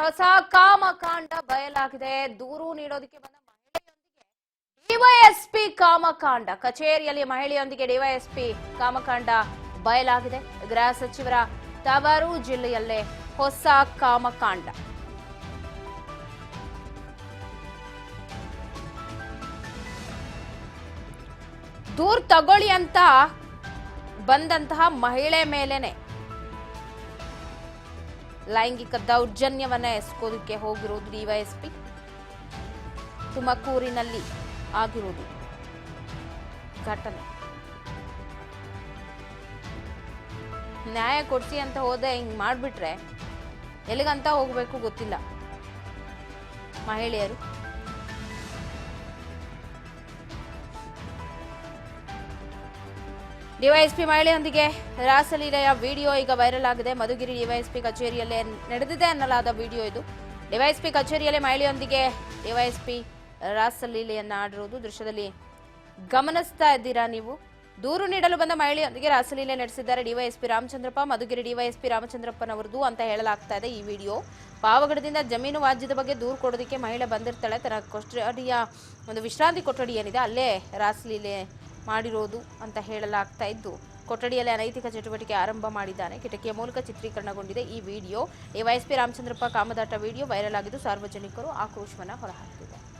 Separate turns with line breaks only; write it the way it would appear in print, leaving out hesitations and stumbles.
ಹೊಸ ಕಾಮಕಾಂಡ ಬಯಲಾಗಿದೆ. ದೂರು ನೀಡೋದಕ್ಕೆ ಬಂದ ಮಹಿಳೆಯೊಂದಿಗೆ ಡಿವೈಎಸ್ಪಿ ಕಾಮಕಾಂಡ. ಕಚೇರಿಯಲ್ಲಿ ಮಹಿಳೆಯೊಂದಿಗೆ ಡಿವೈಎಸ್ಪಿ ಕಾಮಕಾಂಡ ಬಯಲಾಗಿದೆ. ಗೃಹ ಸಚಿವರ ತವರು ಜಿಲ್ಲೆಯಲ್ಲೇ ಹೊಸ ಕಾಮಕಾಂಡ. ದೂರು ತಗೊಳ್ಳಿ ಅಂತ ಬಂದಂತಹ ಮಹಿಳೆ ಮೇಲೇನೆ ಲೈಂಗಿಕ ದೌರ್ಜನ್ಯವನ್ನ ಎಸಗೋದಕ್ಕೆ ಹೋಗಿರೋದು ಡಿವೈಎಸ್ಪಿ. ತುಮಕೂರಿನಲ್ಲಿ ಆಗಿರೋದು ಘಟನೆ. ನ್ಯಾಯ ಕೊಡ್ಸಿ ಅಂತ ಹೋದೆ ಹಿಂಗ್ ಮಾಡ್ಬಿಟ್ರೆ ಎಲ್ಲಿಗಂತ ಹೋಗ್ಬೇಕು ಗೊತ್ತಿಲ್ಲ ಮಹಿಳೆಯರು. ಡಿವೈಎಸ್ಪಿ ಮಹಿಳೆಯೊಂದಿಗೆ ರಾಸಲೀಲೆಯ ವಿಡಿಯೋ ಈಗ ವೈರಲ್ ಆಗಿದೆ. ಮಧುಗಿರಿ ಡಿವೈಎಸ್ಪಿ ಕಚೇರಿಯಲ್ಲೇ ನಡೆದಿದೆ ಅನ್ನಲಾದ ವಿಡಿಯೋ ಇದು. ಡಿವೈಎಸ್ಪಿ ಕಚೇರಿಯಲ್ಲೇ ಮಹಿಳೆಯೊಂದಿಗೆ ಡಿವೈಎಸ್ಪಿ ರಾಸಲೀಲೆಯನ್ನ ಆಡಿರುವುದು ದೃಶ್ಯದಲ್ಲಿ ಗಮನಿಸ್ತಾ ಇದ್ದೀರಾ ನೀವು. ದೂರು ನೀಡಲು ಬಂದ ಮಹಿಳೆಯೊಂದಿಗೆ ರಾಸಲೀಲೆ ನಡೆಸಿದ್ದಾರೆ ಡಿವೈಎಸ್ಪಿ ರಾಮಚಂದ್ರಪ್ಪ. ಮಧುಗಿರಿ ಡಿವೈಎಸ್ಪಿ ರಾಮಚಂದ್ರಪ್ಪನವರದು ಅಂತ ಹೇಳಲಾಗ್ತಾ ಇದೆ ಈ ವಿಡಿಯೋ. ಪಾವಗಡದಿಂದ ಜಮೀನು ವಾಜ್ಯದ ಬಗ್ಗೆ ದೂರು ಕೊಡೋದಕ್ಕೆ ಮಹಿಳೆ ಬಂದಿರ್ತಾಳೆ. ತನ್ನ ಕೊಠಡಿಯ ಒಂದು ವಿಶ್ರಾಂತಿ ಕೊಠಡಿ ಏನಿದೆ ಅಲ್ಲೇ ರಾಸಲೀಲೆ ಮಾಡಿರೋದು ಅಂತ ಹೇಳಲಾಗ್ತಾ ಇದ್ದು, ಕೊಠಡಿಯಲ್ಲಿ ಅನೈತಿಕ ಚಟುವಟಿಕೆ ಆರಂಭ ಮಾಡಿದ್ದಾನೆ. ಕಿಟಕಿಯ ಮೂಲಕ ಚಿತ್ರೀಕರಣಗೊಂಡಿದೆ ಈ ವಿಡಿಯೋ. ಡಿವೈಎಸ್ಪಿ ರಾಮಚಂದ್ರಪ್ಪ ಕಾಮದಾಟ ವಿಡಿಯೋ ವೈರಲ್ ಆಗಿದ್ದು ಸಾರ್ವಜನಿಕರು ಆಕ್ರೋಶವನ್ನ ಹೊರಹಾಕಿದ್ದಾರೆ.